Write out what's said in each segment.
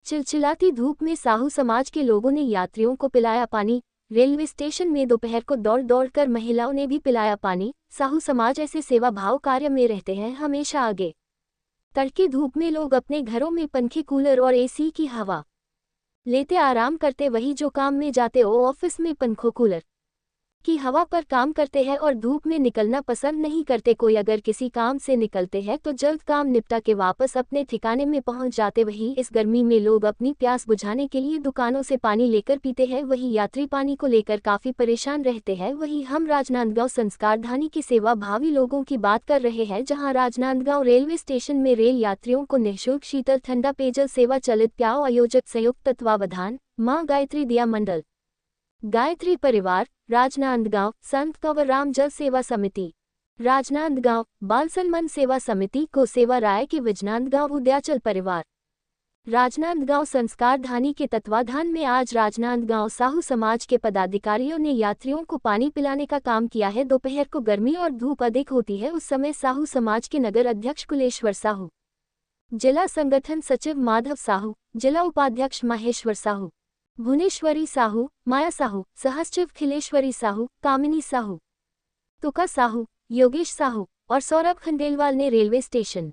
चिलचिलाती धूप में साहू समाज के लोगों ने यात्रियों को पिलाया पानी। रेलवे स्टेशन में दोपहर को दौड़ दौड़ कर महिलाओं ने भी पिलाया पानी। साहू समाज ऐसे सेवा भाव कार्य में रहते हैं हमेशा आगे। तड़के धूप में लोग अपने घरों में पंखे, कूलर और एसी की हवा लेते आराम करते, वही जो काम में जाते वो ऑफिस में पंखों कूलर की हवा पर काम करते हैं और धूप में निकलना पसंद नहीं करते। कोई अगर किसी काम से निकलते हैं तो जल्द काम निपटा के वापस अपने ठिकाने में पहुंच जाते। वही इस गर्मी में लोग अपनी प्यास बुझाने के लिए दुकानों से पानी लेकर पीते हैं। वही यात्री पानी को लेकर काफी परेशान रहते हैं। वही हम राजनांदगांव संस्कारधानी के सेवा भावी लोगों की बात कर रहे हैं, जहाँ राजनांदगांव रेलवे स्टेशन में रेल यात्रियों को निःशुल्क शीतल ठंडा पेयजल सेवा चलित प्याओ आयोजक संयुक्त तत्वावधान माँ गायत्री दिया मंडल, गायत्री परिवार, राजनांदगांव, संत कंवरराम जल सेवा समिति, राजनांदगांव, बाल सम्मान सेवा समिति को सेवा राय के विजनांदगांव उद्याचल परिवार, राजनांदगांव संस्कारधानी के तत्वाधान में आज राजनांदगांव साहू समाज के पदाधिकारियों ने यात्रियों को पानी पिलाने का काम किया है। दोपहर को गर्मी और धूप अधिक होती है, उस समय साहू समाज के नगर अध्यक्ष कुलेश्वर साहू, जिला संगठन सचिव माधव साहू, जिला उपाध्यक्ष माहेश्वर साहू, भुवनेश्वरी साहू, माया साहू, सहसचिव खिलेश्वरी साहू, कामिनी साहू, तुका साहू, योगेश साहू और सौरभ खंडेलवाल ने रेलवे स्टेशन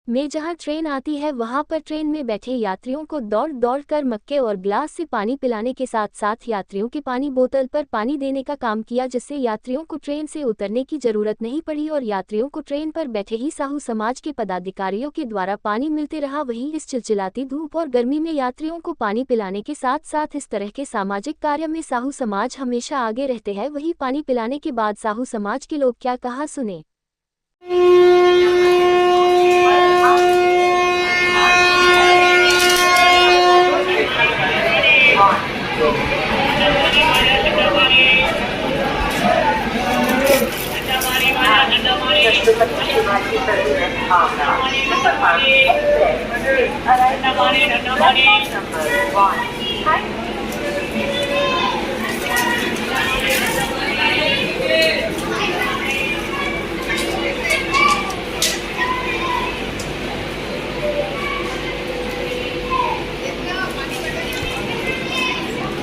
में जहां ट्रेन आती है वहां पर ट्रेन में बैठे यात्रियों को दौड़ दौड़ कर मग्गे और गिलास से पानी पिलाने के साथ साथ यात्रियों की पानी बोतल पर पानी देने का काम किया, जिससे यात्रियों को ट्रेन से उतरने की जरूरत नहीं पड़ी और यात्रियों को ट्रेन पर बैठे ही साहू समाज के पदाधिकारियों के द्वारा पानी मिलते रहा। वहीं इस चिलचिलाती धूप और गर्मी में यात्रियों को पानी पिलाने के साथ साथ इस तरह के सामाजिक कार्य में साहू समाज हमेशा आगे रहते हैं। वहीं पानी पिलाने के बाद साहू समाज के लोग क्या कहा, सुने।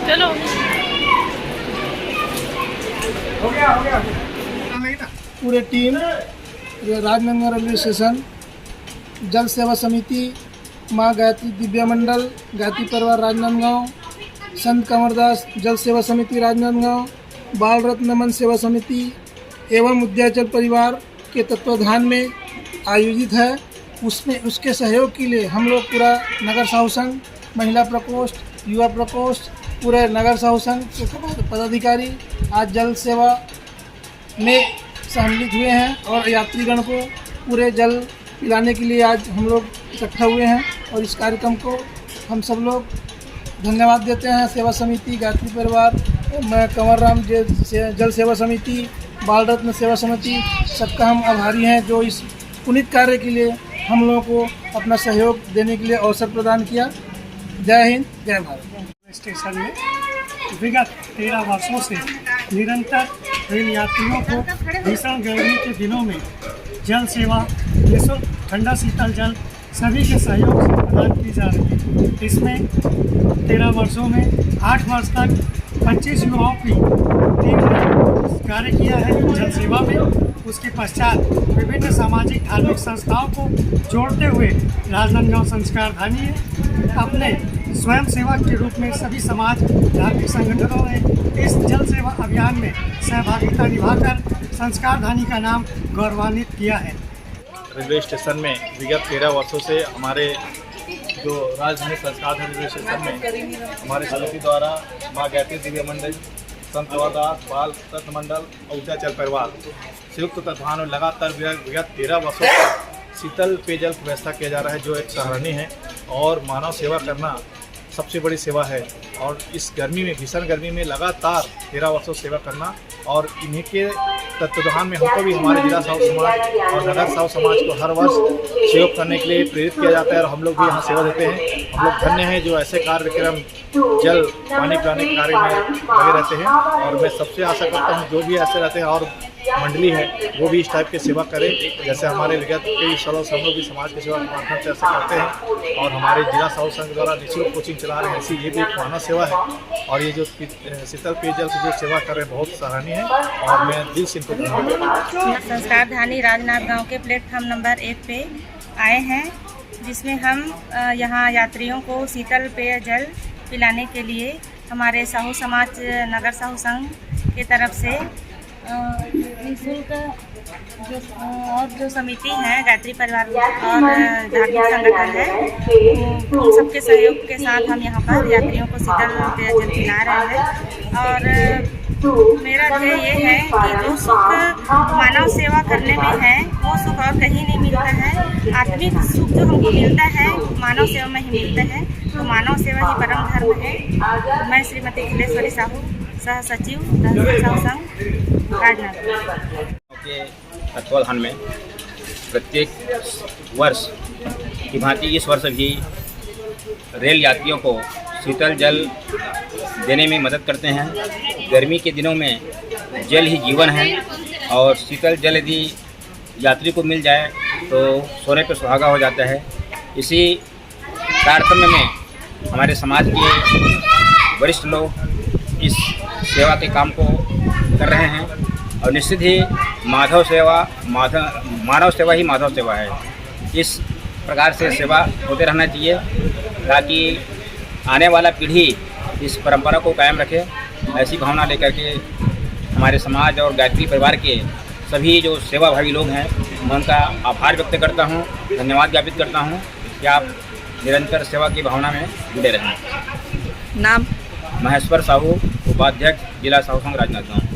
चलो हो गया पूरे टीम राजनांदगांव रेलवे स्टेशन, जल सेवा समिति, माँ गायत्री दिव्या मंडल, गायत्री परिवार राजनांदगांव, संत कंवरदास जल सेवा समिति राजनांदगांव, बाल रत्न नमन सेवा समिति एवं उद्याचल परिवार के तत्वाधान में आयोजित है। उसमें उसके सहयोग के लिए हम लोग पूरा नगर साहू संघ, महिला प्रकोष्ठ, युवा प्रकोष्ठ, पूरे नगर साहू संघ के पदाधिकारी आज जल सेवा में सम्मिलित हुए हैं और यात्रीगण को पूरे जल पिलाने के लिए आज हम लोग इकट्ठा हुए हैं। और इस कार्यक्रम को हम सब लोग धन्यवाद देते हैं। सेवा समिति, गायत्री परिवार, कंवरराम जल सेवा समिति, बाल रत्न सेवा समिति, सबका हम आभारी हैं जो इस पुनीत कार्य के लिए हम लोगों को अपना सहयोग देने के लिए अवसर प्रदान किया। जय हिंद, जय भारत। स्टेशन में विगत 13 वर्षों से निरंतर रेल यात्रियों को भीषण गर्मी के दिनों में जल सेवा, निःशुल्क ठंडा शीतल जल सभी के सहयोग से प्रदान की जा रही है। इसमें 13 वर्षों में 8 वर्ष तक 25 युवाओं की टीम ने कार्य किया है जल सेवा में। उसके पश्चात विभिन्न सामाजिक धार्मिक संस्थाओं को जोड़ते हुए राजनांदगांव संस्कारधानी अपने स्वयं सेवक के रूप में सभी समाज धार्मिक संगठनों ने इस जल सेवा अभियान में सहभागिता निभाकर संस्कारधानी का नाम गौरवान्वित किया है। रेलवे स्टेशन में विगत 13 वर्षों से हमारे जो राजधानी संस्कारधानी रेलवे स्टेशन में हमारे समिति द्वारा माँ गायत्री दिव्य मंडल, संत कंवरदास बाल रत्न मंडल और उद्याचल परिवार संयुक्त तत्वाधान में लगातार विगत 13 वर्षों से शीतल पेयजल की व्यवस्था किया जा रहा है, जो एक सराहनीय है। और मानव सेवा करना सबसे बड़ी सेवा है और इस गर्मी में, भीषण गर्मी में लगातार 13 वर्षों सेवा करना और इन्हीं के तत्वाधान में हमको भी हमारे जिला साहू समाज और नगर साहू समाज को हर वर्ष सहयोग करने के लिए प्रेरित किया जाता है और हम लोग भी यहाँ सेवा देते हैं। हम लोग धन्य हैं जो ऐसे कार्यक्रम जल पानी पिलाने के कार्य में लगे रहते हैं और मैं सबसे आशा करता हूँ जो भी ऐसे रहते हैं और मंडली है वो भी इस टाइप की सेवा करें, जैसे हमारे विगत कई सालों से हम लोग भी समाज की सेवा के माध्यम से ऐसा करते हैं और हमारे जिला साहू संघ द्वारा निःशुल्क कोचिंग चला रहे हैं। ऐसी ये भी एक मानव सेवा है और ये जो शीतल पेयजल की जो सेवा कर रहे हैं बहुत सराहनीय है और मैं दिल से इनको धन्यवाद देता हूं। संस्कार धानी राजनाथ गांव के प्लेटफार्म नंबर 1 पे आए हैं, जिसमें हम यहाँ यात्रियों को शीतल पेयजल पिलाने के लिए हमारे साहू समाज नगर साहू संघ की तरफ से निःशुल्क जो समिति है गायत्री परिवार और धार्मिक संगठन है, उन सबके सहयोग के साथ हम यहाँ पर यात्रियों को शीतल पेयजल पिला रहे हैं। और मेरा ध्येय ये है कि जो सुख मानव सेवा करने में है वो सुख और कहीं नहीं मिलता है। आत्मिक सुख जो हमको मिलता है मानव सेवा में ही मिलता है, तो मानव सेवा ही परम धर्म है। मैं श्रीमती खिलेश्वरी साहू, सह सचिव साहू संघ राजनाथ के तत्वाधान में प्रत्येक वर्ष की भांति इस वर्ष भी रेल यात्रियों को शीतल जल देने में मदद करते हैं। गर्मी के दिनों में जल ही जीवन है और शीतल जल यदि यात्री को मिल जाए तो सोने पर सुहागा हो जाता है। इसी तारतम्य में हमारे समाज के वरिष्ठ लोग इस सेवा के काम को कर रहे हैं और निश्चित ही मानव सेवा ही माधव सेवा है। इस प्रकार से सेवा होते रहना चाहिए ताकि आने वाला पीढ़ी इस परंपरा को कायम रखे। ऐसी भावना लेकर के हमारे समाज और गायत्री परिवार के सभी जो सेवाभावी लोग हैं मैं उनका आभार व्यक्त करता हूं, धन्यवाद ज्ञापित करता हूं कि आप निरंतर सेवा की भावना में जुड़े रहें। नाम महेश्वर साहू, उपाध्यक्ष जिला साहू संघ राजनाथ गाँव।